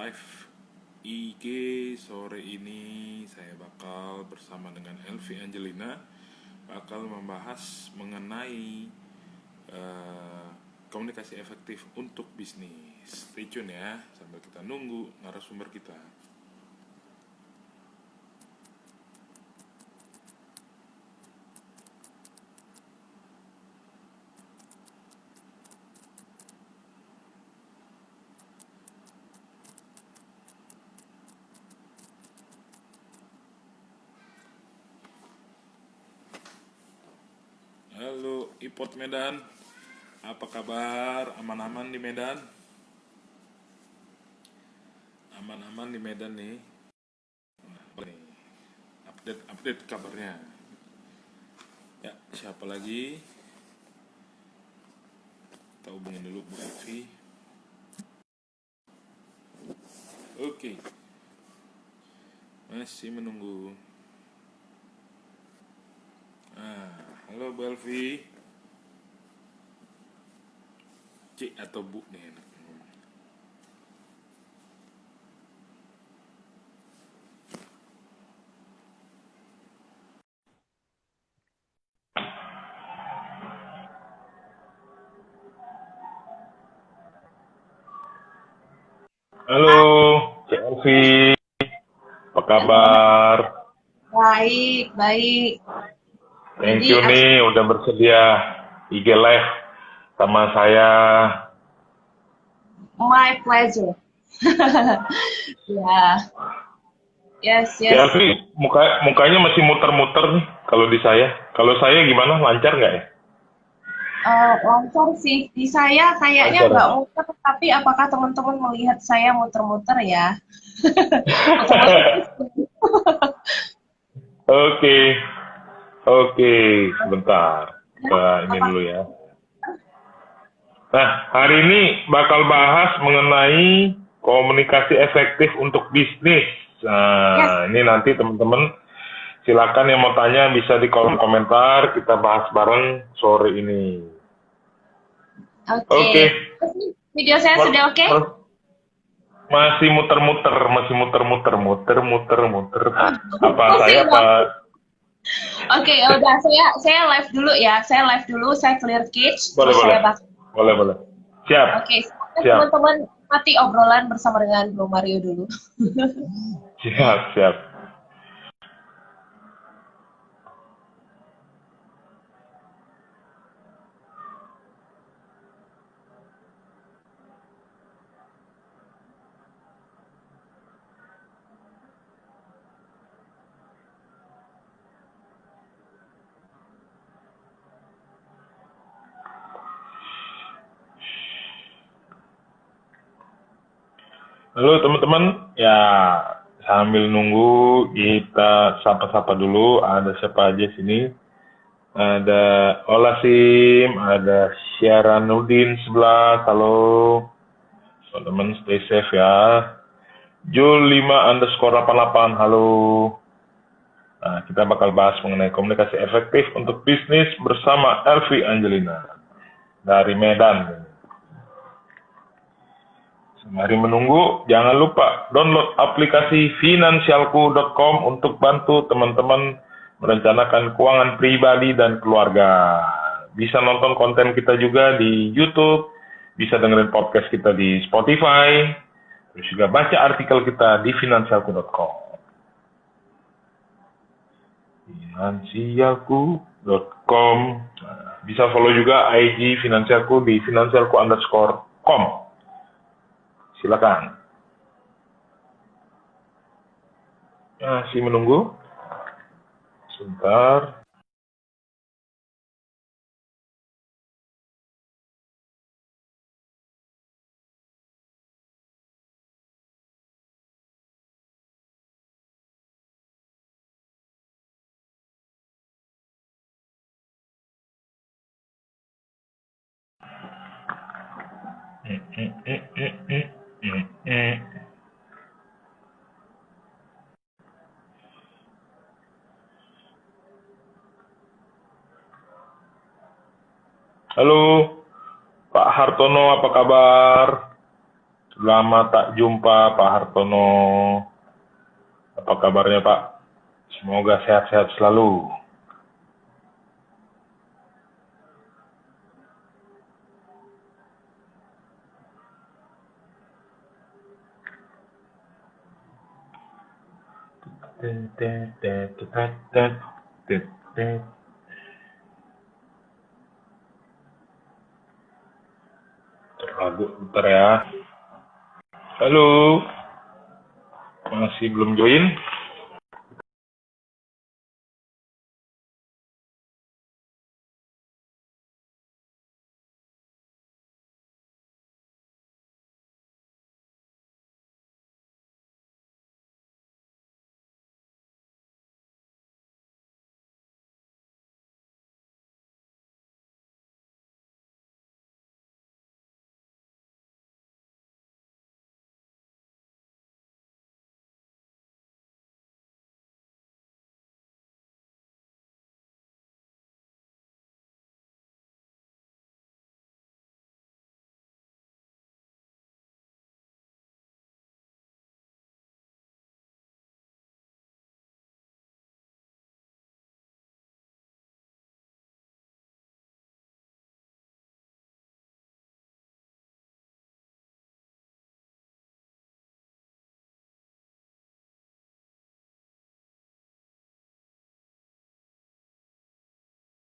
live IG sore ini saya bakal bersama dengan Elvi Angelina bakal membahas mengenai komunikasi efektif untuk bisnis. Stay tune ya sambil kita nunggu narasumber kita. Halo Ipot Medan, apa kabar? Aman-aman di Medan? Aman-aman di Medan nih. Nih, update kabarnya. Ya, siapa lagi? Kita hubungin dulu Bu Elvi. Oke. Masih menunggu. Halo Bu Elvi. Cik atau Bu nih enak. Halo, Cik Elvi. Apa kabar? Baik. Thank Jadi, you nih udah bersedia IG live sama saya. my pleasure. Ya, yes. Cik Elvi, mukanya masih muter-muter nih kalau di saya. Kalau saya gimana? Lancar nggak ya? Lancar sih. Di saya kayaknya Lancar nggak ya? muter, tapi apakah teman-teman melihat saya muter-muter ya? Otomatis. Oke, oke, sebentar. Kita ini Apa? dulu ya. Nah, hari ini bakal bahas mengenai komunikasi efektif untuk bisnis. Yes, Nah, ini nanti teman-teman silakan yang mau tanya bisa di kolom komentar, kita bahas bareng sore ini. oke. Oke, Video saya sudah oke? masih muter-muter. Apa saya Pusing apa? dong. Oke, ya udah saya live dulu ya. Saya clear cage, Boleh, terus boleh. saya bakal. Boleh. Siap, Oke, silakan siap, teman-teman mati obrolan bersama dengan Bro Mario dulu. siap. Halo teman-teman, ya sambil nunggu kita sapa-sapa dulu. Ada siapa aja sini? Ada Olasim, ada Syaranuddin 11. Halo teman-teman, stay safe ya. Jul5_88. Halo. Nah, kita bakal bahas mengenai komunikasi efektif untuk bisnis bersama Elvi Angelina dari Medan. Mari menunggu, jangan lupa download aplikasi finansialku.com untuk bantu teman-teman merencanakan keuangan pribadi dan keluarga. Bisa nonton konten kita juga di YouTube, bisa dengerin podcast kita di Spotify, terus juga baca artikel kita di finansialku.com. Finansialku.com. Bisa follow juga IG finansialku di finansialku_com. Silakan. Masih menunggu? Sebentar. Halo, Pak Hartono, apa kabar? Lama tak jumpa Pak Hartono. Apa kabarnya Pak? Semoga sehat-sehat selalu. Lagu bentar ya. Halo. Masih belum join?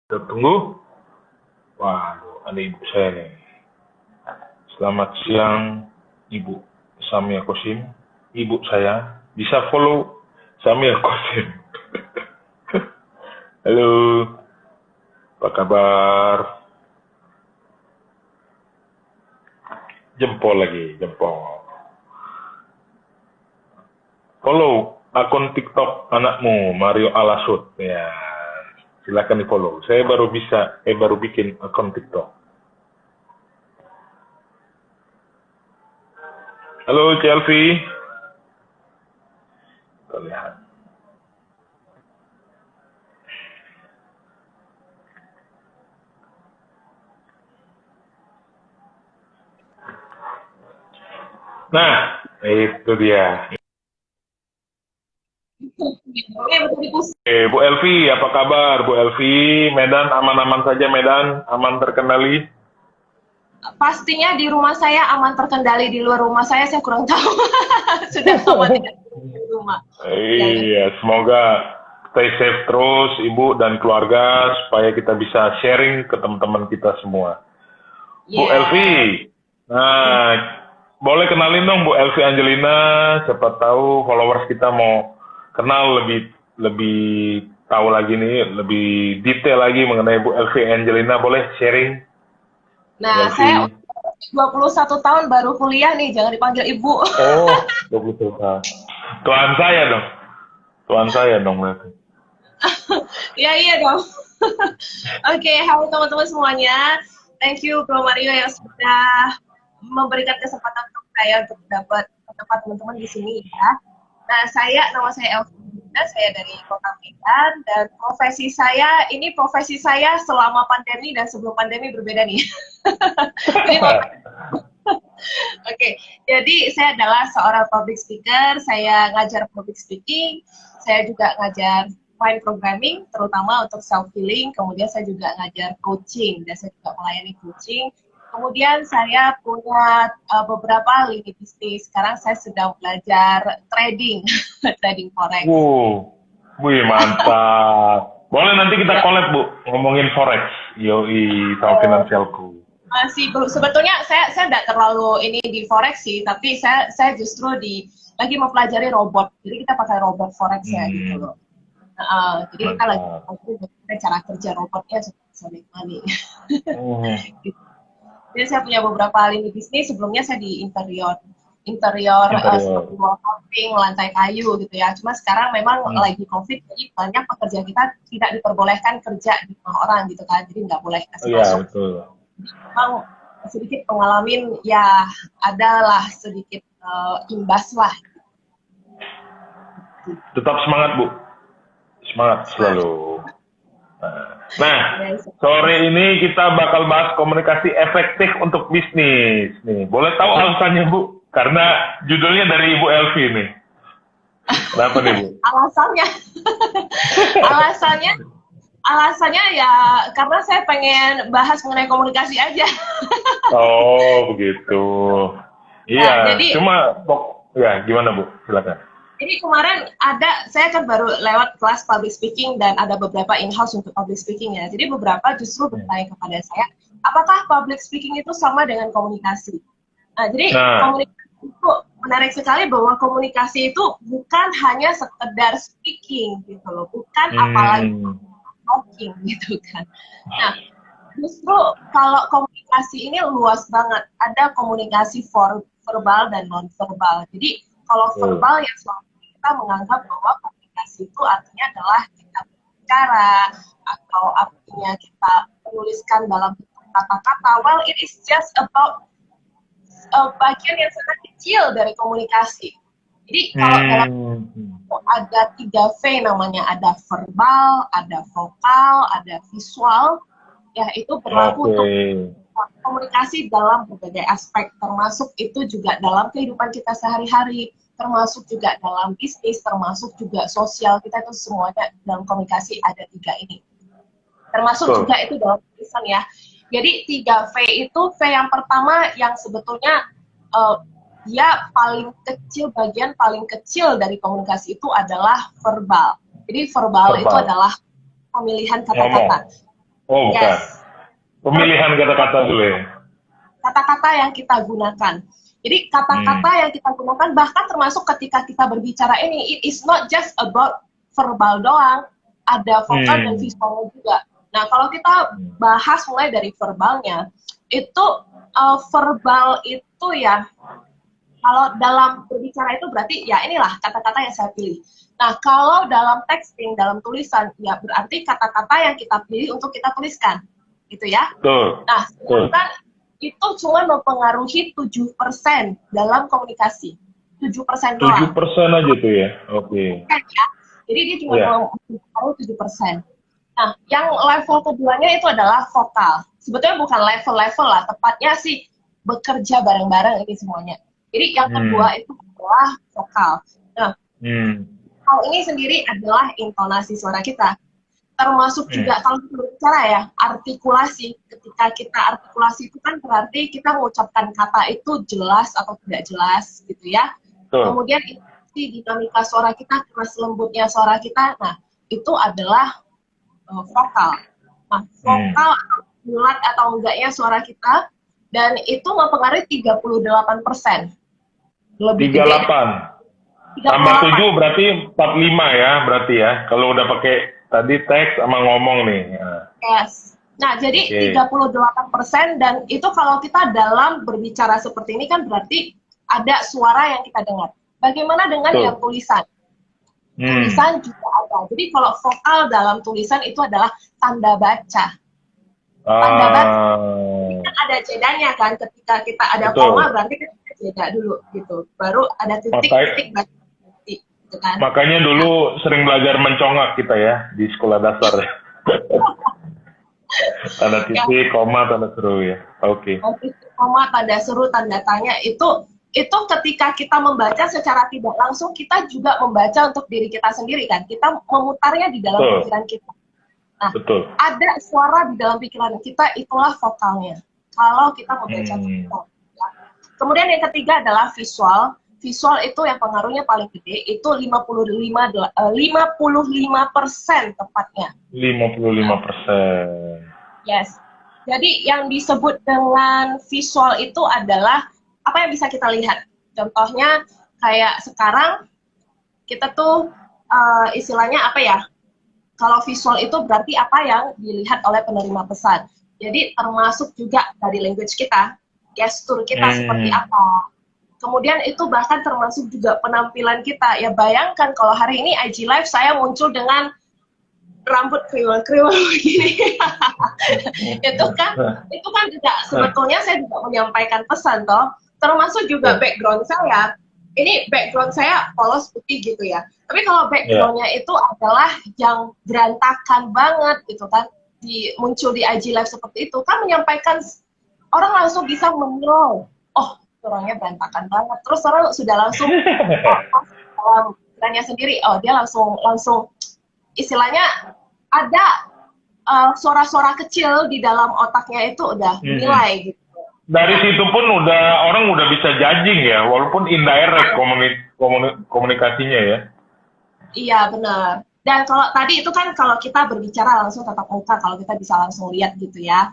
Kita tunggu. Waduh, ada ibu saya nih. Selamat siang, Ibu Samia Kosim. Ibu saya bisa follow Samia Kosim. Halo, apa kabar? Jempol lagi, jempol. Follow akun TikTok anakmu, Mario Alasut. Ya, silakan di follow. Saya baru bikin akun TikTok. Halo, Chelsea. Kita lihat. Nah, itu dia. Bu Elvi, apa kabar Bu Elvi? Medan aman-aman saja Medan? Aman terkendali? Pastinya di rumah saya aman terkendali, di luar rumah saya kurang tahu. Sudah aman di rumah. Iya, semoga stay safe terus Ibu dan keluarga supaya kita bisa sharing ke teman-teman kita semua. Bu Elvi, nah boleh kenalin dong Bu Elvi Angelina, siapa tahu followers kita mau kenal lebih tahu lagi nih, lebih detail lagi mengenai Bu Elvi Angelina, boleh sharing? Nah, saya 21 tahun baru kuliah nih, jangan dipanggil Ibu. Oh, 21 tahun. Tuan saya dong berarti. Iya dong. Oke, halo teman-teman semuanya. Thank you Bro Mario yang sudah memberikan kesempatan untuk saya untuk dapat tempat teman-teman di sini ya. Nah, nama saya Elvina, saya dari Kota Medan, dan profesi saya selama pandemi dan sebelum pandemi berbeda nih. Oke, jadi saya adalah seorang public speaker, saya ngajar public speaking, saya juga ngajar mind programming, terutama untuk self-healing, kemudian saya juga ngajar coaching, dan saya juga melayani coaching. Kemudian saya punya beberapa lini bisnis. Sekarang saya sedang belajar trading, trading forex. Wih mantap. Boleh nanti kita collab Bu, ngomongin forex. Yoi, tahu finansialku. Masih sebetulnya saya tidak terlalu ini di forex sih, tapi saya justru lagi mempelajari robot. Jadi kita pakai robot forex ya gitu loh. Jadi kita lagi cara kerja robotnya seperti money. Gitu. Jadi saya punya beberapa lini bisnis. Sebelumnya saya di interior seperti wall camping, lantai kayu gitu ya. Cuma sekarang memang lagi COVID, jadi banyak pekerja kita tidak diperbolehkan kerja di rumah orang gitu kan. Jadi nggak boleh kasih masuk. Betul. Memang sedikit pengalamin ya, adalah sedikit imbas lah. Tetap semangat Bu, semangat selalu. Nah, sore ini kita bakal bahas komunikasi efektif untuk bisnis. Nih, boleh tahu alasannya Bu? Karena judulnya dari Ibu Elvi nih. Kenapa nih, Bu? Alasannya, alasannya, alasannya ya karena saya pengen bahas mengenai komunikasi aja. Oh, begitu. Iya, Nah, jadi ya gimana, Bu? Silakan. Jadi kemarin saya kan baru lewat kelas public speaking dan ada beberapa in-house untuk public speaking ya. Jadi beberapa justru bertanya kepada saya, apakah public speaking itu sama dengan komunikasi? Nah, jadi komunikasi itu menarik sekali bahwa komunikasi itu bukan hanya sekedar speaking gitu loh, bukan apalagi talking gitu kan. Nah, justru kalau komunikasi ini luas banget, ada komunikasi verbal dan non-verbal. Jadi kalau verbal yang selama ini kita menganggap bahwa komunikasi itu artinya adalah kita berbicara atau artinya kita menuliskan dalam bentuk kata-kata. Well, it is just about bagian yang sangat kecil dari komunikasi. Jadi kalau dalam ada 3V namanya, ada verbal, ada vokal, ada visual. Ya, itu berlaku untuk komunikasi dalam berbagai aspek, termasuk itu juga dalam kehidupan kita sehari-hari, termasuk juga dalam bisnis, termasuk juga sosial, kita itu semuanya dalam komunikasi ada 3 ini. Termasuk juga itu dalam tulisan ya. Jadi 3V itu, V yang pertama yang sebetulnya dia paling kecil, bagian paling kecil dari komunikasi itu adalah verbal. Jadi verbal. Itu adalah pemilihan kata-kata. Oh, bukan. Yes. Pemilihan kata-kata dulu ya. Kata-kata yang kita gunakan. Jadi kata-kata yang kita gunakan bahkan termasuk ketika kita berbicara ini, it is not just about verbal doang, ada vokal dan visual juga. Nah, kalau kita bahas mulai dari verbalnya, itu verbal itu ya, kalau dalam berbicara itu berarti ya inilah kata-kata yang saya pilih. Nah, kalau dalam texting, dalam tulisan, ya berarti kata-kata yang kita pilih untuk kita tuliskan, gitu ya. Nah, sedangkan itu cuma mempengaruhi 7% dalam komunikasi. 7% doang. 7% aja tuh ya? Oke. Ya. Jadi dia cuma mempengaruhi 7%. Nah, yang level keduanya itu adalah vokal. Sebetulnya bukan level-level lah, tepatnya sih bekerja bareng-bareng ini semuanya. Jadi yang kedua itu adalah vokal. Nah, hal ini sendiri adalah intonasi suara kita. Termasuk juga kalau kita berbicara ya, artikulasi. Ketika kita artikulasi itu kan berarti kita mengucapkan kata itu jelas atau tidak jelas gitu ya. Kemudian dinamika suara kita, keras lembutnya suara kita, nah itu adalah vokal. Nah, vokal bulat atau enggaknya suara kita, dan itu mempengaruhi 38%. Lebih 38. Tambah 7 berarti 45 ya, berarti ya. Kalau udah pakai tadi teks sama ngomong nih. Yes. Nah, jadi 38%, dan itu kalau kita dalam berbicara seperti ini kan berarti ada suara yang kita dengar. Bagaimana dengan yang tulisan? Tulisan juga ada. Jadi kalau vokal dalam tulisan itu adalah tanda baca. Tanda baca. Ini kan ada jedanya kan, ketika kita ada koma berarti kita jeda dulu gitu. Baru ada titik-titik baca. Kan? Makanya dulu sering belajar mencongak kita ya di sekolah dasar. Tanda titik, koma, tanda seru ya. Oke. Koma, tanda seru, tanda tanya itu ketika kita membaca secara tidak langsung kita juga membaca untuk diri kita sendiri kan. Kita memutarnya di dalam pikiran kita. Nah, ada suara di dalam pikiran kita, itulah vokalnya. Kalau kita membaca vokal. Ya. Kemudian yang ketiga adalah visual. Visual itu yang pengaruhnya paling gede, itu 55% tepatnya. 55%. Yes. Jadi yang disebut dengan visual itu adalah apa yang bisa kita lihat. Contohnya kayak sekarang kita tuh istilahnya apa ya? Kalau visual itu berarti apa yang dilihat oleh penerima pesan. Jadi termasuk juga dari language kita, gestur kita seperti apa. Kemudian itu bahkan termasuk juga penampilan kita. Ya bayangkan kalau hari ini IG Live saya muncul dengan rambut kriwel-kriwel begini. itu kan juga sebetulnya saya juga menyampaikan pesan toh. Termasuk juga background saya. Ini background saya polos putih gitu ya. Tapi kalau backgroundnya itu adalah yang berantakan banget gitu kan. Muncul di IG Live seperti itu kan menyampaikan, orang langsung bisa menilai. Oh, orangnya berantakan banget. Terus orang sudah langsung dalam pikirannya sendiri, dia langsung istilahnya ada suara-suara kecil di dalam otaknya itu udah nilai gitu. Dari situ pun orang udah bisa judging ya, walaupun indirect komunikasinya ya. Iya benar. Dan kalau tadi itu kan kalau kita berbicara langsung tatap muka, kalau kita bisa langsung lihat gitu ya.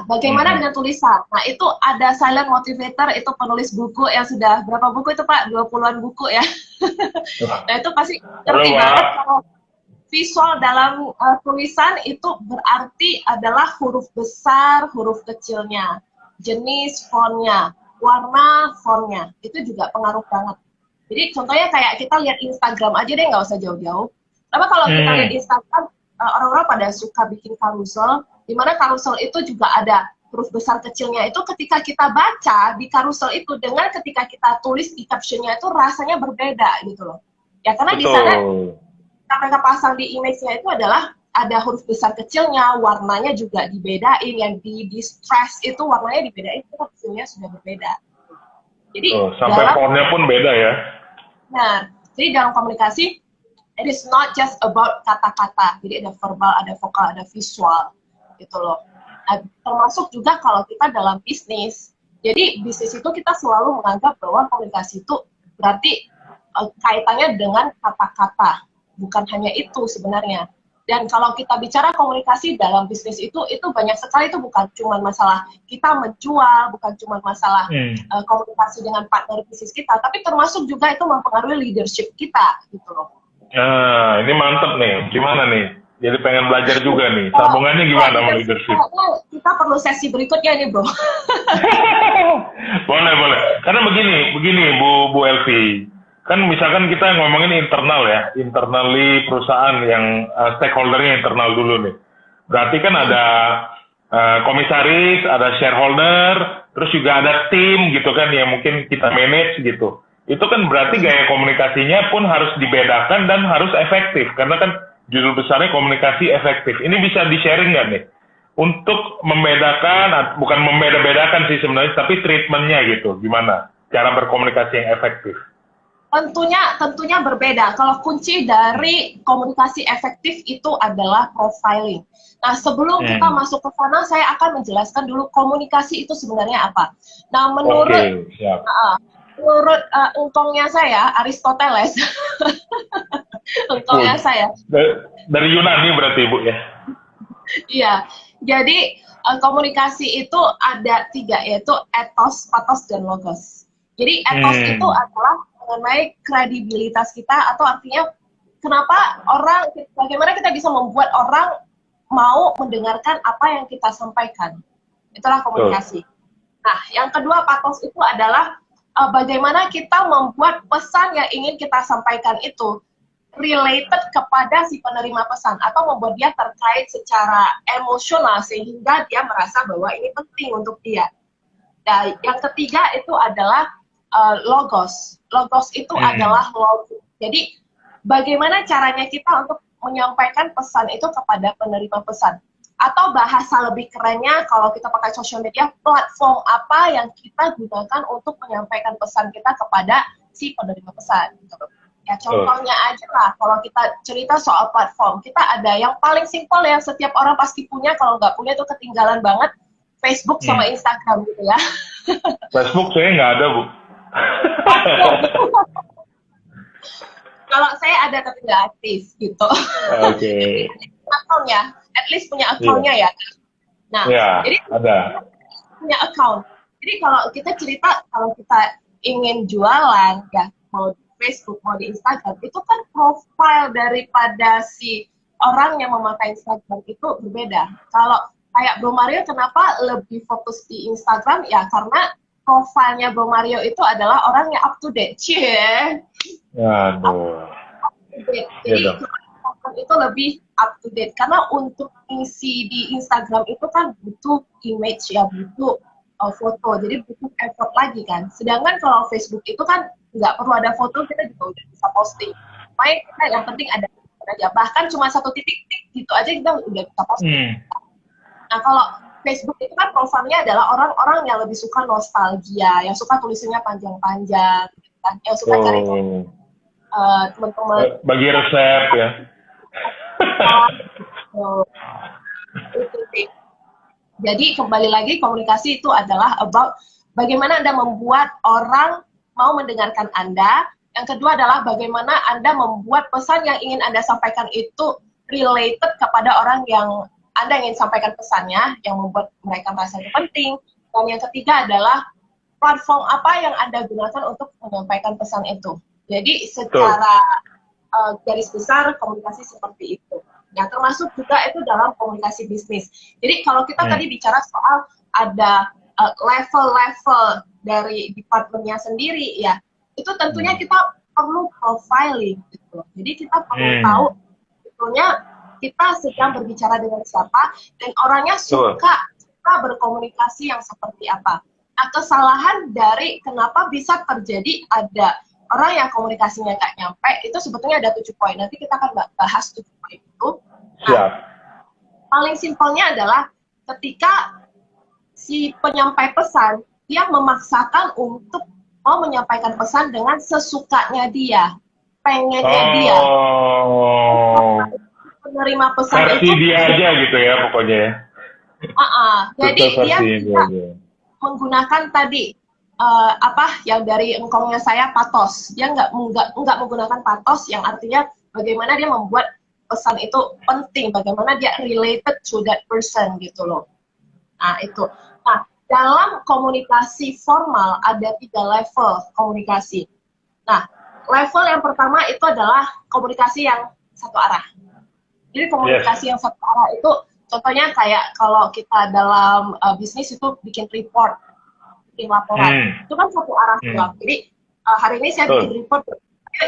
Bagaimana dengan tulisan? Nah itu ada silent motivator, itu penulis buku yang sudah berapa buku itu Pak? 20-an buku ya. Nah itu pasti ngerti banget kalau visual dalam tulisan itu berarti adalah huruf besar, huruf kecilnya, jenis fontnya, warna fontnya, itu juga pengaruh banget. Jadi contohnya kayak kita lihat Instagram aja deh, nggak usah jauh-jauh. Tapi kalau kita lihat Instagram, orang-orang pada suka bikin carousel, di mana carousel itu juga ada huruf besar kecilnya. Itu ketika kita baca di carousel itu dengan ketika kita tulis di captionnya itu rasanya berbeda gitu loh. Ya karena di sana mereka pasang di image-nya itu adalah ada huruf besar kecilnya, warnanya juga dibedain, yang di stress itu warnanya dibedain, itu kecilnya sudah berbeda. Jadi sampai fontnya pun beda ya. Nah, jadi dalam komunikasi, it is not just about kata-kata. Jadi ada verbal, ada vokal, ada visual, gitu loh. Nah, termasuk juga kalau kita dalam bisnis. Jadi bisnis itu kita selalu menganggap bahwa komunikasi itu berarti kaitannya dengan kata-kata. Bukan hanya itu sebenarnya. Dan kalau kita bicara komunikasi dalam bisnis itu banyak sekali, itu bukan cuma masalah kita menjual, bukan cuma masalah komunikasi dengan partner bisnis kita, tapi termasuk juga itu mempengaruhi leadership kita, gitu loh. Nah, ini mantep nih. Gimana nih? Jadi pengen belajar juga nih. Sambungannya gimana sama leadership? Kita perlu sesi berikutnya nih, Bro. Boleh. Karena begini Bu Elvi. Kan misalkan kita ngomongin internal ya, internally perusahaan yang stakeholdernya internal dulu nih. Berarti kan ada komisaris, ada shareholder, terus juga ada tim gitu kan yang mungkin kita manage gitu. Itu kan berarti gaya komunikasinya pun harus dibedakan dan harus efektif. Karena kan judul besarnya komunikasi efektif. Ini bisa di-sharing nggak nih? Untuk membedakan, bukan membeda-bedakan sih sebenarnya, tapi treatmentnya gitu. Gimana cara berkomunikasi yang efektif? Tentunya berbeda. Kalau kunci dari komunikasi efektif itu adalah profiling. Nah, sebelum kita masuk ke sana, saya akan menjelaskan dulu komunikasi itu sebenarnya apa. Nah, menurut engkongnya saya, Aristoteles, engkongnya saya. Dari Yunani berarti, Bu ya? Iya. Jadi komunikasi itu ada 3, yaitu ethos, pathos, dan logos. Jadi ethos itu adalah mengenai kredibilitas kita, atau artinya bagaimana kita bisa membuat orang mau mendengarkan apa yang kita sampaikan. Itulah komunikasi. Nah, yang kedua, pathos itu adalah bagaimana kita membuat pesan yang ingin kita sampaikan itu related kepada si penerima pesan, atau membuat dia terkait secara emosional sehingga dia merasa bahwa ini penting untuk dia. Nah, yang ketiga itu adalah logos. Logos itu adalah logik. Jadi bagaimana caranya kita untuk menyampaikan pesan itu kepada penerima pesan. Atau bahasa lebih kerennya kalau kita pakai sosial media, platform apa yang kita gunakan untuk menyampaikan pesan kita kepada si penerima pesan. Ya contohnya aja lah, kalau kita cerita soal platform, kita ada yang paling simpel yang setiap orang pasti punya, kalau nggak punya itu ketinggalan banget, Facebook sama Instagram gitu ya. Facebook saya nggak ada, Bu. Kalau saya ada tapi nggak aktif gitu. Oke. Akunnya, at least punya akunnya ya. Nah, jadi ada. Punya account. Jadi kalau kita cerita, kalau kita ingin jualan, ya mau di Facebook, mau di Instagram, itu kan profil daripada si orang yang memakai Instagram itu berbeda. Kalau kayak Bro Mario, kenapa lebih fokus di Instagram? Ya karena profilnya Bro Mario itu adalah orang yang up to date. Aduh. Jadi itu lebih up to date, karena untuk isi di Instagram itu kan butuh image ya, butuh foto, jadi butuh effort lagi kan. Sedangkan kalau Facebook itu kan nggak perlu ada foto, kita juga udah bisa posting. Makanya kita yang penting ada aja, bahkan cuma 1 titik gitu aja kita udah bisa posting. Nah kalau Facebook itu kan profilnya adalah orang-orang yang lebih suka nostalgia, yang suka tulisannya panjang-panjang, gitu kan? Yang suka cari teman-teman Bagi resep ya. itu sih. Jadi kembali lagi komunikasi itu adalah about bagaimana Anda membuat orang mau mendengarkan Anda. Yang kedua adalah bagaimana Anda membuat pesan yang ingin Anda sampaikan itu related kepada orang yang Anda ingin sampaikan pesannya, yang membuat mereka merasa itu penting. Dan yang ketiga adalah platform apa yang Anda gunakan untuk menyampaikan pesan itu. Jadi secara garis besar komunikasi seperti itu. Nah, termasuk juga itu dalam komunikasi bisnis. Jadi kalau kita tadi bicara soal ada level-level dari departemennya sendiri, ya itu tentunya kita perlu profiling. Gitu. Jadi kita perlu tahu sebetulnya kita sedang berbicara dengan siapa dan orangnya suka berkomunikasi yang seperti apa. Nah, kesalahan dari kenapa bisa terjadi ada orang yang komunikasinya nggak nyampe, itu sebetulnya ada 7 poin. Nanti kita akan bahas 7 poin itu. Nah, paling simpelnya adalah ketika si penyampai pesan, dia memaksakan untuk mau menyampaikan pesan dengan sesukanya dia, pengennya dia. Penerima pesan versi itu dia aja gitu ya pokoknya ya. Jadi dia bisa menggunakan tadi apa yang dari engkongnya saya patos. Dia nggak menggunakan patos yang artinya bagaimana dia membuat pesan itu penting, bagaimana dia related to that person gitu loh. Nah itu. Nah dalam komunikasi formal ada 3 level komunikasi. Nah level yang pertama itu adalah komunikasi yang satu arah. Jadi komunikasi yang satu arah itu contohnya kayak kalau kita dalam bisnis itu bikin report, bikin laporan, itu kan satu arah doang. Jadi hari ini saya bikin report,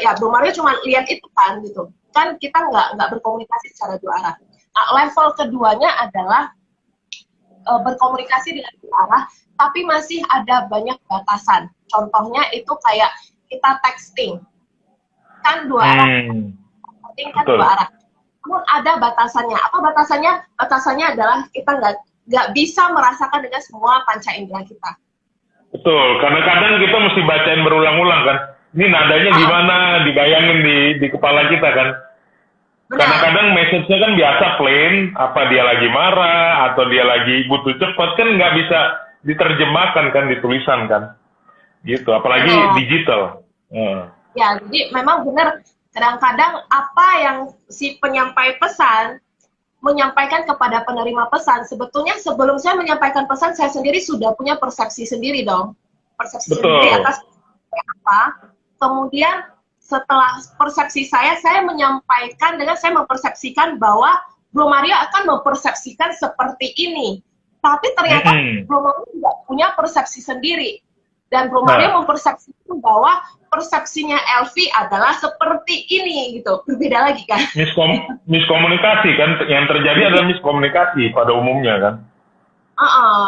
ya Bro Mario cuma lihat itu kan gitu. Kan kita nggak berkomunikasi secara 2 arah. Nah, level keduanya adalah berkomunikasi dengan 2 arah, tapi masih ada banyak batasan. Contohnya itu kayak kita texting, kan 2 arah, texting kan 2 arah. Namun ada batasannya. Apa batasannya? Batasannya adalah kita nggak bisa merasakan dengan semua panca indera kita. Betul. Kadang-kadang kita mesti bacain berulang-ulang kan. Ini nadanya gimana? Dibayangin di kepala kita kan. Kadang-kadang message-nya kan biasa plain. Apa dia lagi marah atau dia lagi butuh cepat kan nggak bisa diterjemahkan kan di tulisan kan. Gitu. Apalagi digital. Ya, jadi memang benar. Kadang-kadang apa yang si penyampai pesan menyampaikan kepada penerima pesan, sebetulnya sebelum saya menyampaikan pesan, saya sendiri sudah punya persepsi sendiri dong. Persepsi sendiri atas apa. Kemudian setelah persepsi saya menyampaikan dengan saya mempersepsikan bahwa Bro Mario akan mempersepsikan seperti ini. Tapi ternyata Bro Mario tidak punya persepsi sendiri. Dan Bro Mario mempersepsikan bahwa persepsinya Elvi adalah seperti ini gitu, berbeda lagi kan? Miskomunikasi kan, yang terjadi adalah miskomunikasi pada umumnya kan?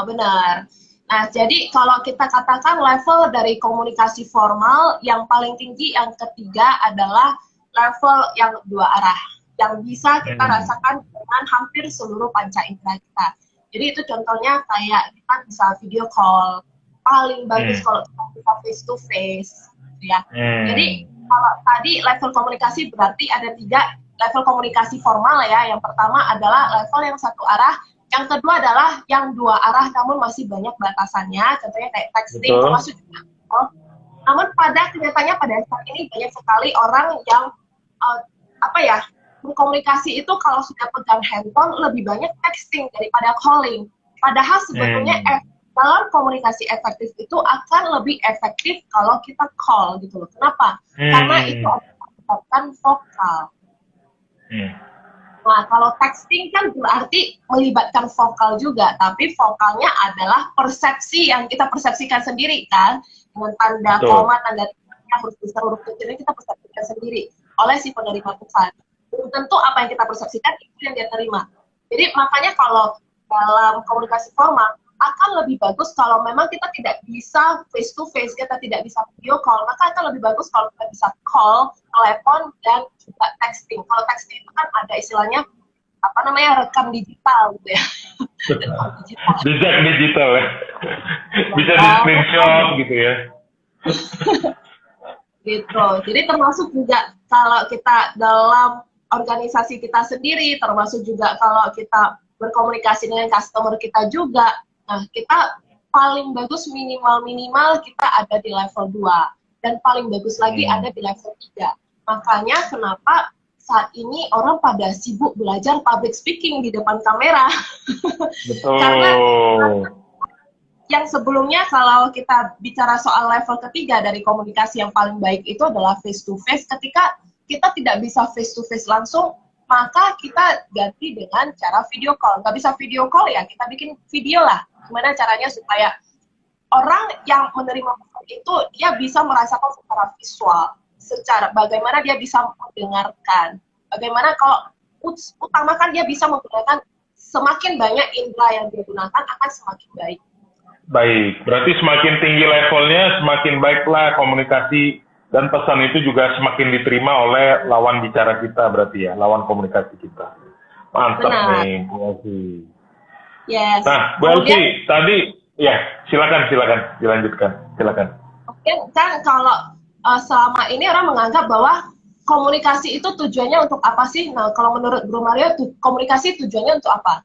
Benar. Nah, jadi kalau kita katakan level dari komunikasi formal yang paling tinggi, yang ketiga adalah level yang 2 arah, yang bisa kita rasakan dengan hampir seluruh panca indera kita. Jadi itu contohnya kayak kita bisa video call, paling bagus kalau kita bisa face to face. Ya. Jadi kalau tadi level komunikasi berarti ada 3 level komunikasi formal ya. Yang pertama adalah level yang satu arah, yang kedua adalah yang 2 arah namun masih banyak batasannya, contohnya kayak texting termasuk juga. Namun pada kenyataannya pada saat ini banyak sekali orang yang berkomunikasi itu kalau sudah pegang handphone lebih banyak texting daripada calling. Padahal sebetulnya dalam komunikasi efektif itu akan lebih efektif kalau kita call gitu loh. Kenapa? Karena itu akan vokal. Nah, kalau texting kan berarti melibatkan vokal juga, tapi vokalnya adalah persepsi yang kita persepsikan sendiri kan, dengan tanda koma, tanda huruf besar, huruf kecil ini kita persepsikan sendiri oleh si penerima pesan. Belum tentu apa yang kita persepsikan itu yang dia terima. Jadi makanya kalau dalam komunikasi formal akan lebih bagus kalau memang kita tidak bisa face to face, kita tidak bisa video call, maka akan lebih bagus kalau kita bisa call, telepon, dan juga texting. Kalau texting itu kan ada istilahnya rekam digital gitu ya. Jejak digital ya. Bisa di screenshot gitu ya. Gitu. Jadi termasuk juga kalau kita dalam organisasi kita sendiri, termasuk juga kalau kita berkomunikasi dengan customer kita juga. Nah, kita paling bagus minimal kita ada di level 2 dan paling bagus lagi ada di level 3. Makanya kenapa saat ini orang pada sibuk belajar public speaking di depan kamera. Betul. Karena yang sebelumnya kalau kita bicara soal level ketiga dari komunikasi yang paling baik itu adalah face to face. Ketika kita tidak bisa face to face langsung, maka kita ganti dengan cara video call. Nggak bisa video call ya, kita bikin video lah. Gimana caranya supaya orang yang menerima pesan itu dia bisa merasakan secara visual, secara bagaimana dia bisa mendengarkan, bagaimana kalau utamakan dia bisa menggunakan semakin banyak indera yang dia gunakan akan semakin baik. Baik, berarti semakin tinggi levelnya, semakin baiklah komunikasi dan pesan itu juga semakin diterima oleh lawan bicara kita berarti ya, lawan komunikasi kita. Mantap nih, Bu Elvi. Yes. Nah, Bu Elvi, tadi, ya silakan, dilanjutkan, silakan. Mungkin kan kalau selama ini orang menganggap bahwa komunikasi itu tujuannya untuk apa sih? Nah, kalau menurut Bro Mario, komunikasi tujuannya untuk apa?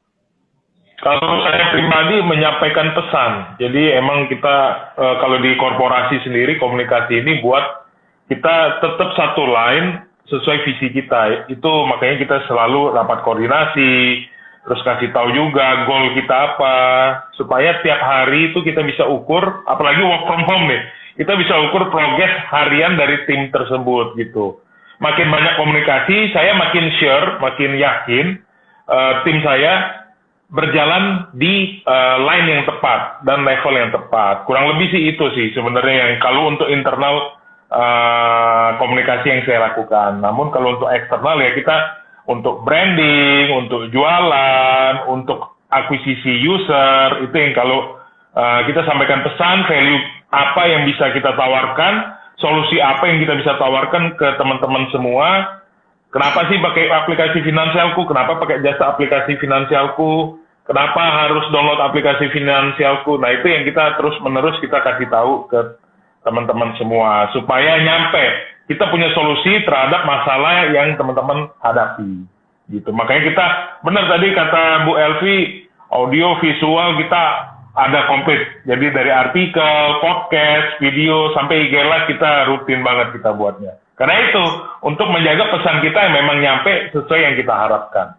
Kalau saya pribadi menyampaikan pesan, jadi emang kita kalau di korporasi sendiri komunikasi ini buat kita tetap satu line sesuai visi kita. Itu makanya kita selalu rapat koordinasi, terus kasih tahu juga goal kita apa, supaya tiap hari itu kita bisa ukur, apalagi work from home nih, kita bisa ukur progres harian dari tim tersebut gitu. Makin banyak komunikasi, saya makin sure, makin yakin tim saya berjalan di line yang tepat dan level yang tepat. Kurang lebih sih itu sih sebenarnya yang kalau untuk internal komunikasi yang saya lakukan. Namun kalau untuk eksternal ya kita untuk branding, untuk jualan, untuk akuisisi user, itu yang kalau kita sampaikan pesan, value apa yang bisa kita tawarkan, solusi apa yang kita bisa tawarkan ke teman-teman semua. Kenapa sih pakai aplikasi finansialku? Kenapa pakai jasa aplikasi finansialku? Kenapa harus download aplikasi finansialku? Nah, itu yang kita terus-menerus kita kasih tahu ke teman-teman semua. Supaya nyampe. Kita punya solusi terhadap masalah yang teman-teman hadapi. Gitu. Makanya kita, benar tadi kata Bu Elvi, audio, visual kita ada komplit. Jadi dari artikel, podcast, video, sampai IG Live kita rutin banget kita buatnya. Karena itu, untuk menjaga pesan kita yang memang nyampe sesuai yang kita harapkan.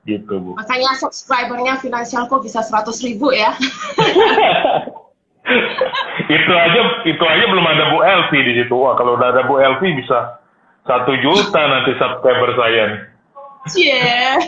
Gitu, Bu. Makanya subscribernya Finansialku bisa 100.000 ya. itu aja belum ada Bu Elvi di situ. Wah, kalau udah ada Bu Elvi bisa 1 juta nanti subscriber saya nih. Yeah.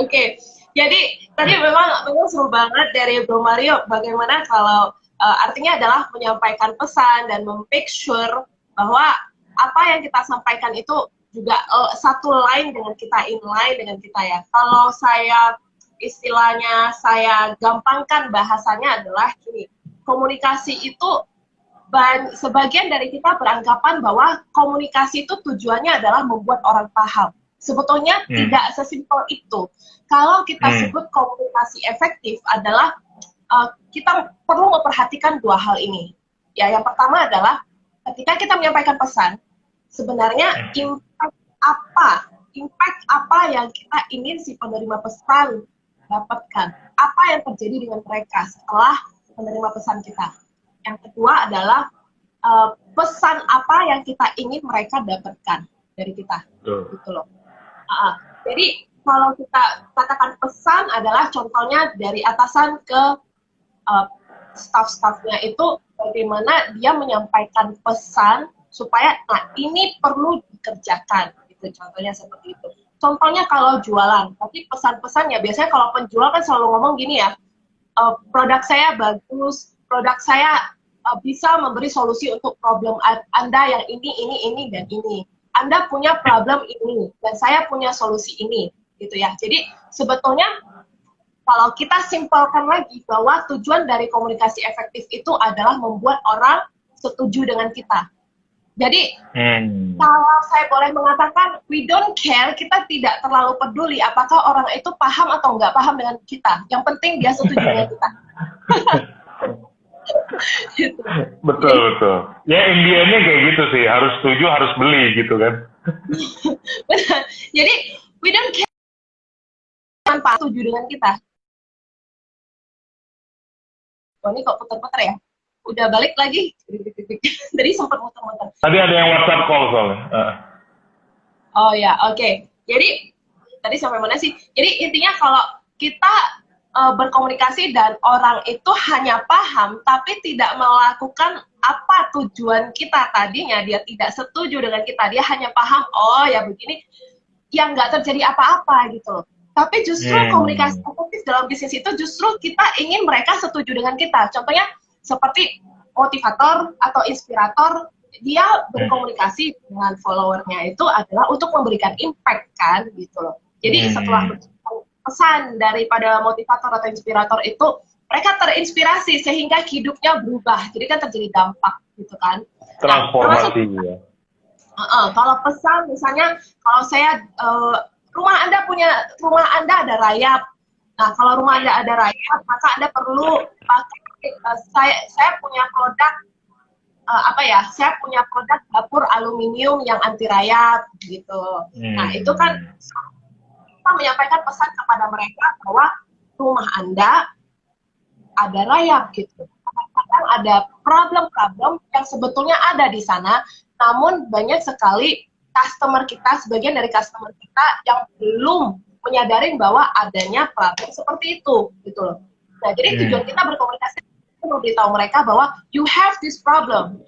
Oke. Jadi, tadi memang seru banget dari Bro Mario. Bagaimana kalau artinya adalah menyampaikan pesan dan make sure bahwa apa yang kita sampaikan itu juga satu line dengan kita, inline dengan kita ya. Kalau saya istilahnya saya gampangkan bahasanya adalah gini, komunikasi itu sebagian dari kita beranggapan bahwa komunikasi itu tujuannya adalah membuat orang paham. Sebetulnya tidak sesimpel itu. Kalau kita sebut komunikasi efektif adalah kita perlu memperhatikan 2 hal ini. Ya, yang pertama adalah ketika kita menyampaikan pesan, sebenarnya impact apa yang kita ingin si penerima pesan dapatkan, apa yang terjadi dengan mereka setelah menerima pesan kita. Yang kedua adalah pesan apa yang kita ingin mereka dapatkan dari kita, gitu loh. Jadi kalau kita katakan pesan adalah contohnya dari atasan ke staff-staffnya itu bagaimana dia menyampaikan pesan supaya ini perlu dikerjakan, gitu. Contohnya seperti itu. Contohnya kalau jualan, tapi pesan-pesan ya biasanya kalau penjual kan selalu ngomong gini ya, produk saya bagus, produk saya bisa memberi solusi untuk problem Anda yang ini, dan ini. Anda punya problem ini, dan saya punya solusi ini, gitu ya. Jadi sebetulnya kalau kita simpelkan lagi bahwa tujuan dari komunikasi efektif itu adalah membuat orang setuju dengan kita. Jadi kalau saya boleh mengatakan, we don't care, kita tidak terlalu peduli apakah orang itu paham atau nggak paham dengan kita. Yang penting dia setuju dengan kita. Gitu. Betul, betul. Ya, Indianya kayak gitu sih, harus setuju, harus beli gitu kan. Benar. Jadi, we don't care tanpa setuju dengan kita. Oh, ini kok putar-putar ya? Udah balik lagi. Tadi sempat muter-muter. Tadi ada yang WhatsApp call soalnya. Oh ya, oke. Jadi, tadi sampai mana sih? Jadi, intinya kalau kita berkomunikasi dan orang itu hanya paham tapi tidak melakukan apa tujuan kita tadinya, dia tidak setuju dengan kita, dia hanya paham, oh ya begini, yang nggak terjadi apa-apa gitu loh. Tapi justru komunikasi efektif dalam bisnis itu justru kita ingin mereka setuju dengan kita. Contohnya seperti motivator atau inspirator, dia berkomunikasi dengan followernya itu adalah untuk memberikan impact kan gitu loh. Jadi setelah pesan daripada motivator atau inspirator itu, mereka terinspirasi sehingga hidupnya berubah. Jadi kan terjadi dampak gitu kan. Transformasi ya. Kalau pesan misalnya, kalau saya rumah Anda ada rayap. Nah, kalau rumah Anda ada rayap, maka Anda perlu pakai saya punya produk saya punya produk dapur aluminium yang anti rayap gitu. Nah, itu kan kita menyampaikan pesan kepada mereka bahwa rumah Anda ada rayap gitu. Kadang-kadang ada problem-problem yang sebetulnya ada di sana, namun banyak sekali sebagian dari customer kita yang belum menyadari bahwa adanya problem seperti itu, gitu loh. Nah, jadi tujuan kita berkomunikasi untuk memberitahu mereka bahwa you have this problem.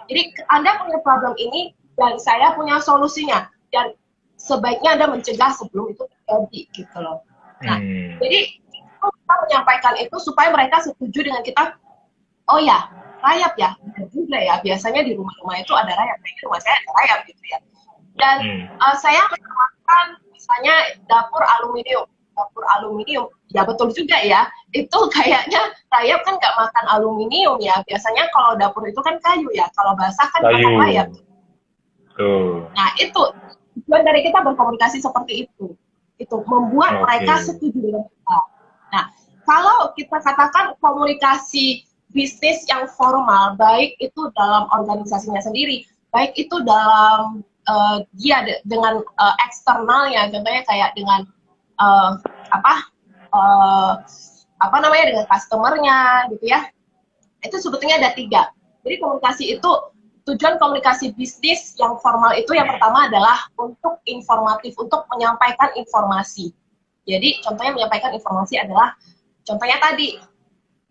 Jadi Anda punya problem ini dan saya punya solusinya, dan sebaiknya Anda mencegah sebelum itu terjadi, gitu loh. Nah, jadi kita menyampaikan itu supaya mereka setuju dengan kita. Oh ya, rayap ya, benar juga ya. Biasanya di rumah-rumah itu ada rayap, di rumah saya ada rayap gitu ya. Dan saya menawarkan misalnya dapur aluminium, ya betul juga ya. Itu kayaknya rayap kan nggak makan aluminium ya. Biasanya kalau dapur itu kan kayu ya, kalau basah kan makan rayap. Nah, itu tujuan dari kita berkomunikasi seperti itu membuat mereka setuju dengan kita. Nah, kalau kita katakan komunikasi bisnis yang formal, baik itu dalam organisasinya sendiri, baik itu dalam dia dengan eksternalnya, contohnya kayak dengan dengan customernya gitu ya, itu sebetulnya ada 3. Jadi tujuan komunikasi bisnis yang formal itu yang pertama adalah untuk informatif, untuk menyampaikan informasi. Jadi contohnya menyampaikan informasi adalah, contohnya tadi,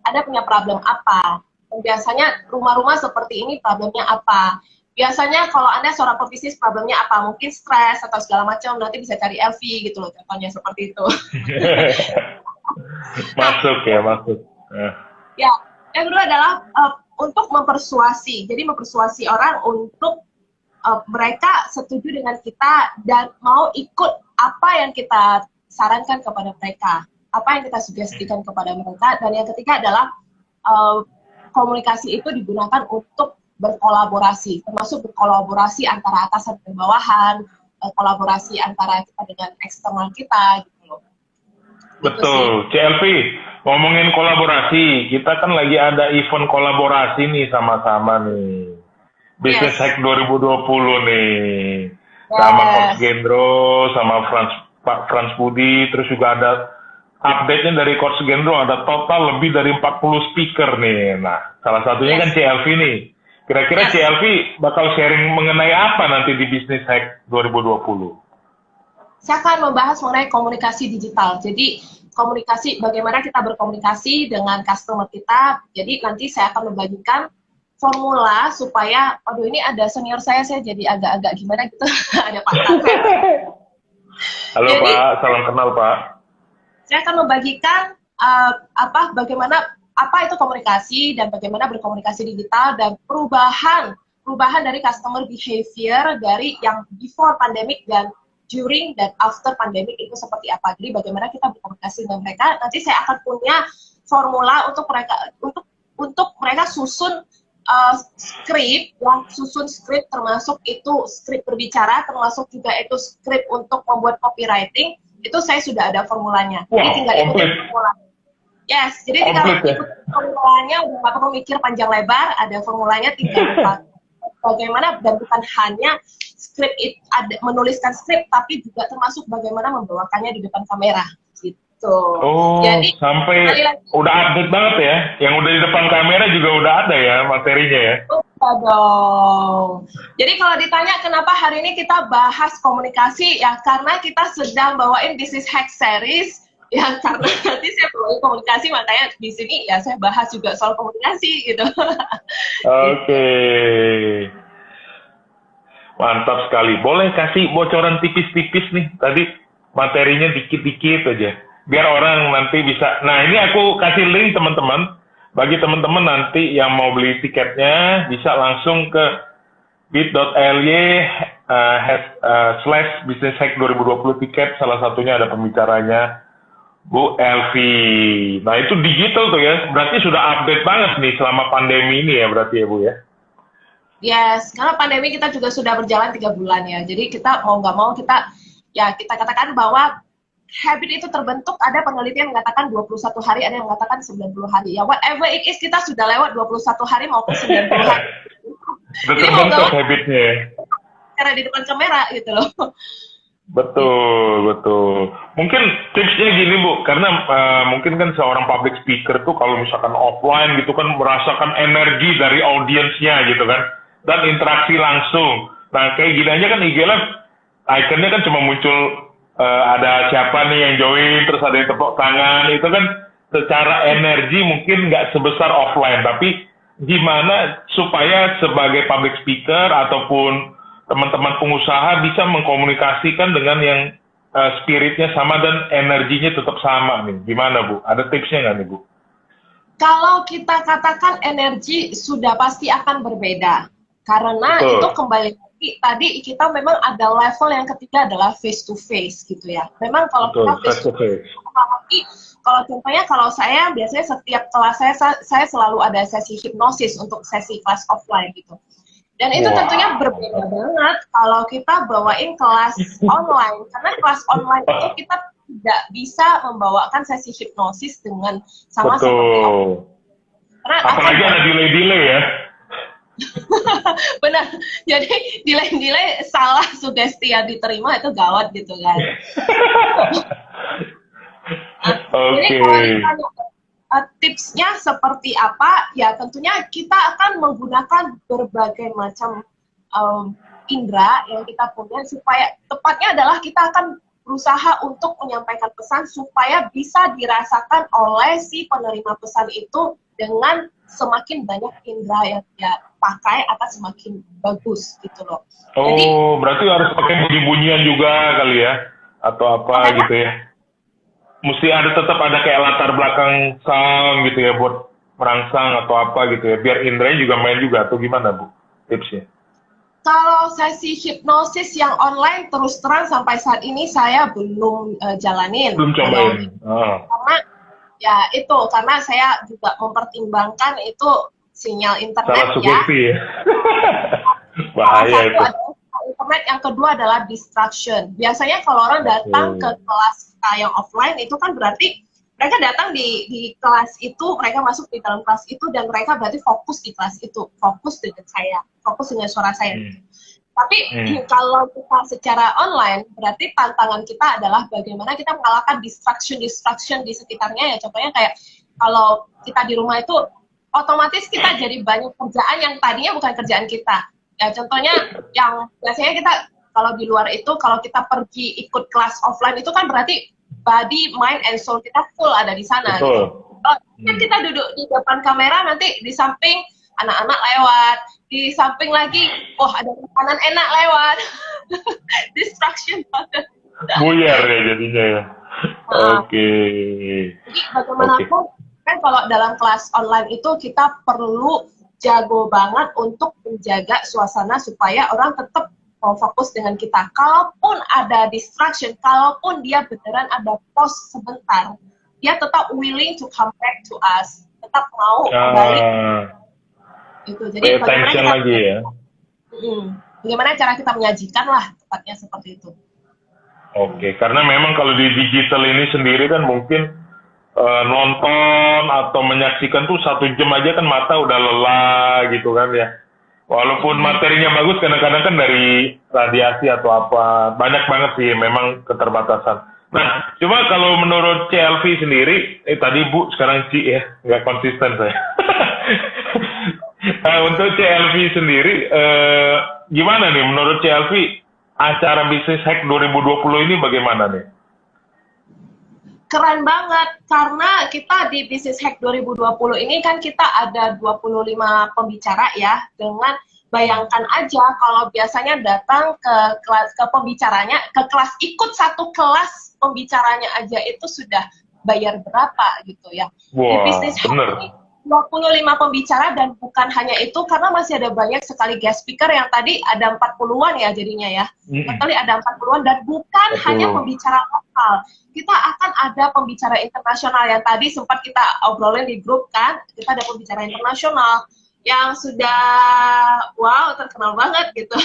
Anda punya problem apa? Dan biasanya rumah-rumah seperti ini problemnya apa? Biasanya kalau Anda seorang pebisnis problemnya apa? Mungkin stres atau segala macam, nanti bisa cari LV gitu loh, contohnya seperti itu. Masuk. Ya, yang kedua adalah untuk mempersuasi. Jadi mempersuasi orang untuk mereka setuju dengan kita dan mau ikut apa yang kita sarankan kepada mereka, apa yang kita sugestikan kepada mereka. Dan yang ketiga adalah komunikasi itu digunakan untuk berkolaborasi, termasuk berkolaborasi antara atasan dan bawahan, kolaborasi antara kita dengan eksternal kita gitu loh. Betul, CLV, ngomongin kolaborasi, kita kan lagi ada event kolaborasi nih sama-sama nih. Business Hack 2020 nih. Sama Coach Gendro, sama Pak Frans Budi, terus juga ada update-nya dari Coach Gendro, ada total lebih dari 40 speaker nih. Nah, salah satunya kan CLV nih. Kira-kira CLV bakal sharing mengenai apa nanti di Business Hack 2020? Saya akan membahas mengenai komunikasi digital. Jadi bagaimana kita berkomunikasi dengan customer kita. Jadi nanti saya akan membagikan formula supaya, ini ada senior saya jadi agak-agak gimana gitu. Ada Pak Tafer. Halo jadi, Pak, salam kenal Pak. Saya akan membagikan bagaimana apa itu komunikasi dan bagaimana berkomunikasi digital dan perubahan dari customer behavior dari yang before pandemic dan during dan after pandemic itu seperti apa. Jadi bagaimana kita berkomunikasi dengan mereka. Nanti saya akan punya formula untuk mereka susun skrip, yang susun skrip termasuk itu skrip berbicara, termasuk juga itu skrip untuk membuat copywriting, itu saya sudah ada formulanya. Wah, Jadi tinggal ikutin formula. Yes, jadi tinggal ikut formulanya, udah nggak perlu mikir panjang lebar, ada formulanya, tinggal bagaimana, dan bukan hanya skrip menuliskan skrip, tapi juga termasuk bagaimana membawakannya di depan kamera gitu. Oh, jadi sampai udah update banget ya, yang udah di depan kamera juga udah ada ya materinya ya. Dong. Jadi kalau ditanya kenapa hari ini kita bahas komunikasi, ya karena kita sedang bawain Business Hack Series. Ya karena nanti saya bawain komunikasi, makanya di sini ya saya bahas juga soal komunikasi gitu. Oke. Mantap sekali. Boleh kasih bocoran tipis-tipis nih. Tadi materinya dikit-dikit aja. Biar orang nanti bisa. Nah, ini aku kasih link teman-teman. Bagi teman-teman nanti yang mau beli tiketnya bisa langsung ke bit.ly/businesshack 2020 tiket. Salah satunya ada pembicaranya Bu Elvi. Nah, itu digital tuh ya. Berarti sudah update banget nih selama pandemi ini ya berarti ya Bu ya. Yes, karena pandemi kita juga sudah berjalan 3 bulan ya. Jadi kita mau nggak mau kita katakan bahwa habit itu terbentuk, ada penelitian yang mengatakan 21 hari, ada yang mengatakan 90 hari. Ya whatever it is, kita sudah lewat 21 hari maupun 90 hari. Jadi mau nggak mau habitnya ya. Karena di depan kamera gitu loh. Betul. Mungkin tipsnya gini Bu, karena mungkin kan seorang public speaker tuh kalau misalkan offline gitu kan merasakan energi dari audiensnya gitu kan, dan interaksi langsung. Nah kayak gini aja kan IG Live, ikonnya kan cuma muncul ada siapa nih yang join, terus ada yang tepuk tangan, itu kan secara energi mungkin nggak sebesar offline, tapi gimana supaya sebagai public speaker ataupun teman-teman pengusaha bisa mengkomunikasikan dengan yang spiritnya sama dan energinya tetap sama nih. Gimana Bu? Ada tipsnya nggak nih Bu? Kalau kita katakan energi sudah pasti akan berbeda. Karena Betul. itu kembali lagi, tadi kita memang ada level yang ketiga adalah face to face gitu ya. Memang kalau Betul, kita face to face, apalagi kalau contohnya kalau saya biasanya setiap kelas saya selalu ada sesi hipnosis untuk sesi kelas offline gitu. Dan itu tentunya berbeda banget kalau kita bawain kelas online. Karena kelas online itu kita tidak bisa membawakan sesi hipnosis dengan sama seperti offline. Karena apalagi ada delay-delay ya. Benar. Jadi delay salah sugesti yang diterima itu gawat gitu kan. Jadi kalau ditanya tipsnya seperti apa, ya tentunya kita akan menggunakan berbagai macam indera yang kita punya, supaya tepatnya adalah kita akan berusaha untuk menyampaikan pesan supaya bisa dirasakan oleh si penerima pesan itu dengan semakin banyak indera yang dia pakai akan semakin bagus gitu loh. Jadi, berarti harus pakai bunyi-bunyian juga kali ya, atau apa gitu ya? Mesti tetap ada kayak latar belakang sound gitu ya buat merangsang atau apa gitu ya, biar indranya juga main juga, atau gimana Bu tipsnya? Kalau sesi hipnosis yang online terus terang sampai saat ini saya belum jalanin. Belum cobain. Karena ya itu, karena saya juga mempertimbangkan itu sinyal internet. Salah sugesti ya. Bahaya itu. Internet, yang kedua adalah distraction. Biasanya kalau orang datang ke kelas yang offline itu kan berarti mereka datang di kelas itu, mereka masuk di dalam kelas itu, dan mereka berarti fokus di kelas itu, fokus dengan saya, fokus dengan suara saya. Tapi kalau kita secara online, berarti tantangan kita adalah bagaimana kita mengalahkan distraction di sekitarnya ya. Contohnya kayak kalau kita di rumah itu otomatis kita jadi banyak kerjaan yang tadinya bukan kerjaan kita. Ya contohnya yang biasanya kita kalau di luar itu, kalau kita pergi ikut kelas offline itu kan berarti body, mind, and soul kita full ada di sana. Gitu. Kan kita duduk di depan kamera, nanti di samping anak-anak lewat, di samping lagi, ada makanan enak lewat. Distraction banget. Buyar ya jadinya ya. Oke. Jadi bagaimanapun, kan kalau dalam kelas online itu kita perlu jago banget untuk menjaga suasana supaya orang tetap mau fokus dengan kita. Kalaupun ada distraction, kalaupun dia beneran ada pause sebentar, dia tetap willing to come back to us, tetap mau balik. Itu. Jadi pay bagaimana attention kita lagi ya. bagaimana cara kita menyajikan lah tepatnya seperti itu. Oke, karena memang kalau di digital ini sendiri kan mungkin nonton atau menyaksikan tuh 1 jam aja kan mata udah lelah gitu kan ya. Walaupun materinya bagus, kadang-kadang kan dari radiasi atau apa, banyak banget sih memang keterbatasan. Nah, cuma kalau menurut CLV sendiri, tadi Bu, sekarang Ci ya, nggak konsisten saya. Nah, untuk CLV sendiri, gimana nih menurut CLV, acara Business Hack 2020 ini bagaimana nih? Keren banget, karena kita di Business Hack 2020 ini kan kita ada 25 pembicara ya, dengan bayangkan aja kalau biasanya datang ke kelas, ke pembicaranya, ke kelas, ikut satu kelas pembicaranya aja itu sudah bayar berapa gitu ya. Di Wah, Business Hack bener. ini 25 pembicara dan bukan hanya itu, karena masih ada banyak sekali guest speaker yang tadi ada 40-an ya jadinya ya. Tadi ada 40-an dan bukan hanya pembicara lokal. Kita akan ada pembicara internasional yang tadi sempat kita obrolin di grup kan. Kita ada pembicara internasional yang sudah wow terkenal banget gitu.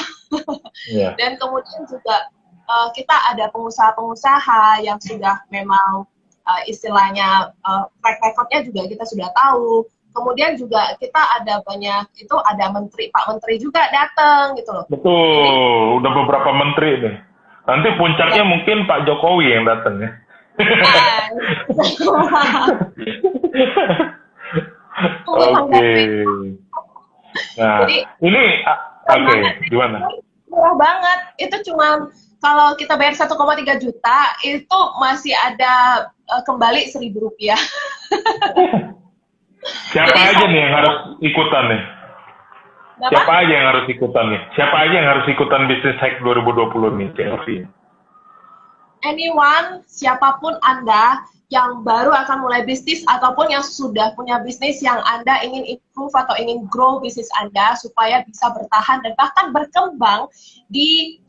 Yeah. Dan kemudian juga kita ada pengusaha-pengusaha yang sudah memang istilahnya track record-nya juga kita sudah tahu. Kemudian juga kita ada banyak, itu ada menteri, Pak Menteri juga datang gitu loh. Betul, udah beberapa menteri nih. Nanti puncaknya mungkin Pak Jokowi yang datang ya. Oke. Nah, jadi, ini oke, gimana? Murah banget. Itu cuma kalau kita bayar 1,3 juta itu masih ada kembali Rp1.000. Siapa Jadi, aja nih yang harus ikutan nih? Siapa aja yang harus ikutan nih? Siapa aja yang harus ikutan Business Hack 2020 nih, CLV? Anyone, siapapun Anda yang baru akan mulai bisnis ataupun yang sudah punya bisnis yang Anda ingin improve atau ingin grow bisnis Anda supaya bisa bertahan dan bahkan berkembang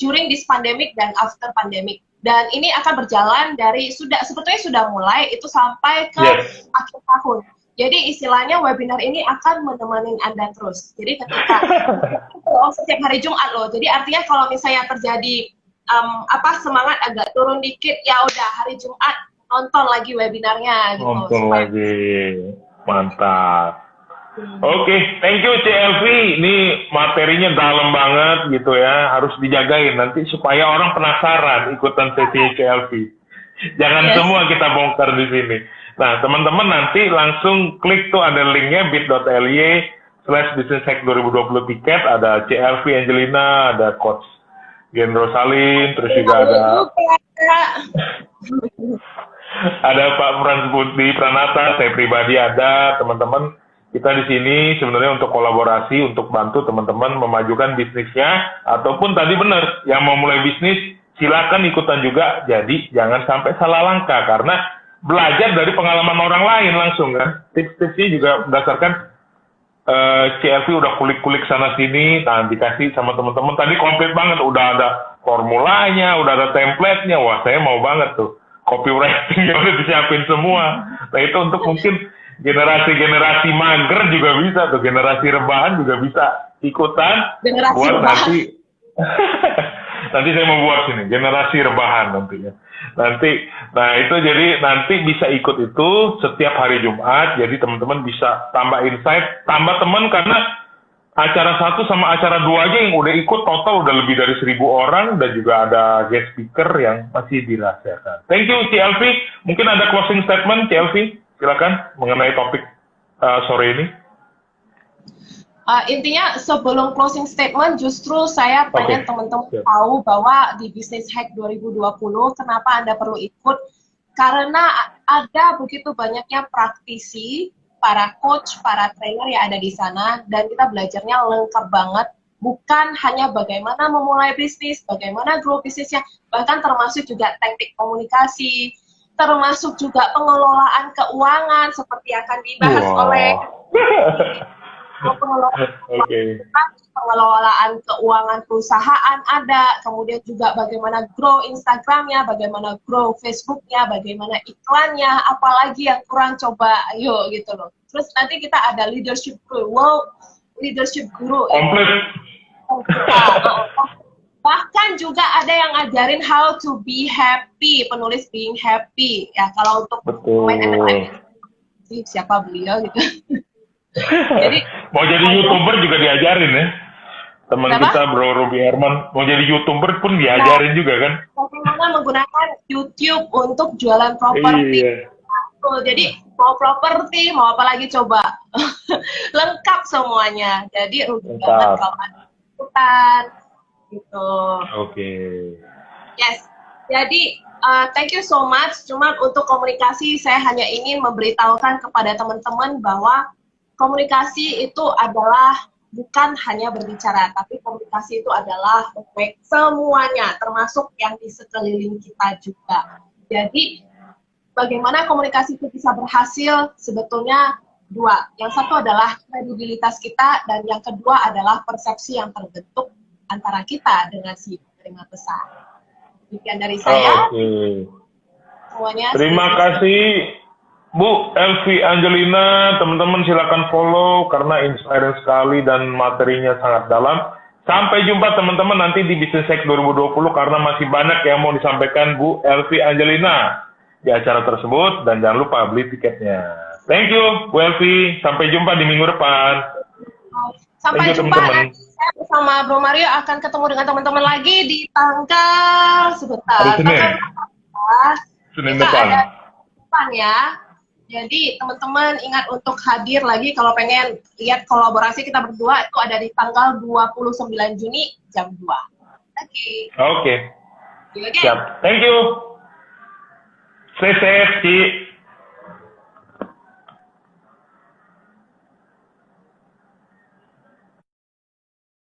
during this pandemic dan after pandemic. Dan ini akan berjalan dari sebetulnya sudah mulai itu sampai ke akhir tahun. Jadi istilahnya webinar ini akan menemani Anda terus. Jadi ketika setiap hari Jumat loh. Jadi artinya kalau misalnya terjadi semangat agak turun dikit, ya udah hari Jumat nonton lagi webinarnya gitu. Nonton lagi. Mantap. Oke, thank you CLV. Ini materinya dalam banget gitu ya. Harus dijagain nanti supaya orang penasaran ikutan sesi CLV. Jangan semua kita bongkar di sini. Nah, teman-teman nanti langsung klik tuh ada linknya bit.ly/businesshack 2020 tiket, ada CLV Angelina, ada Coach Gendro Salim, terus juga ada Pak Frans Putri Pranata, saya pribadi ada, teman-teman. Kita di sini sebenarnya untuk kolaborasi, untuk bantu teman-teman memajukan bisnisnya, ataupun tadi benar, yang mau mulai bisnis, silakan ikutan juga, jadi jangan sampai salah langkah, karena belajar dari pengalaman orang lain langsung kan. Tips-tipsnya juga berdasarkan CLV udah kulik-kulik sana sini, nah dikasih sama teman-teman. Tadi komplit banget, udah ada formulanya, udah ada template-nya. Wah, saya mau banget tuh. Copywriting-nya udah disiapin semua. Nah, itu untuk mungkin generasi-generasi mager juga bisa tuh, generasi rebahan juga bisa ikutan. Generasi buat rebahan. Nanti saya mau buat sini generasi rebahan nantinya. Nah itu jadi nanti bisa ikut itu setiap hari Jumat. Jadi teman-teman bisa tambah insight, tambah teman, karena acara 1 sama acara 2 aja yang udah ikut total udah lebih dari 1.000 orang, dan juga ada guest speaker yang masih dirahasiakan. Thank you CLV. Mungkin ada closing statement CLV, silakan mengenai topik sore ini. Intinya sebelum closing statement justru saya pengen teman-teman tahu bahwa di Business Hack 2020 kenapa Anda perlu ikut, karena ada begitu banyaknya praktisi, para coach, para trainer yang ada di sana, dan kita belajarnya lengkap banget, bukan hanya bagaimana memulai bisnis, bagaimana grow bisnisnya, bahkan termasuk juga teknik komunikasi, termasuk juga pengelolaan keuangan seperti akan dibahas oleh pengelolaan keuangan perusahaan ada, kemudian juga bagaimana grow Instagramnya, bagaimana grow Facebooknya, bagaimana iklannya, apalagi yang kurang coba ayo gitu loh. Terus nanti kita ada leadership role, leadership guru. Komplit. Bahkan juga ada yang ngajarin how to be happy, penulis being happy. Ya kalau untuk pemain MLM, siapa beliau gitu. Jadi mau jadi YouTuber juga diajarin ya. Teman kita Bro Ruby Herman mau jadi YouTuber pun diajarin juga kan. Bagaimana menggunakan YouTube untuk jualan properti. Iya. Jadi mau properti, mau apa lagi coba. Lengkap semuanya. Jadi rugi banget kalau ada ikutan gitu. Oke. Yes. Jadi thank you so much. Cuma untuk komunikasi saya hanya ingin memberitahukan kepada teman-teman bahwa komunikasi itu adalah bukan hanya berbicara, tapi komunikasi itu adalah semuanya, termasuk yang di sekeliling kita juga. Jadi bagaimana komunikasi itu bisa berhasil sebetulnya dua. Yang satu adalah kredibilitas kita, dan yang kedua adalah persepsi yang terbentuk antara kita dengan si penerima pesan. Demikian dari saya. Semuanya. Terima kasih Bu Elvi Angelina. Teman-teman silakan follow karena inspiring sekali dan materinya sangat dalam. Sampai jumpa teman-teman nanti di Business Hack 2020 karena masih banyak yang mau disampaikan Bu Elvi Angelina di acara tersebut, dan jangan lupa beli tiketnya. Thank you Bu Elvi. Sampai jumpa di minggu depan. Sampai jumpa nanti saya bersama Bro Mario akan ketemu dengan teman-teman lagi di tanggal sebentar. Senin depan. Ada depan ya. Jadi teman-teman ingat untuk hadir lagi kalau pengen lihat kolaborasi kita berdua, itu ada di tanggal 29 Juni jam 2. Oke. Siap. Thank you. Stay safe, Ci.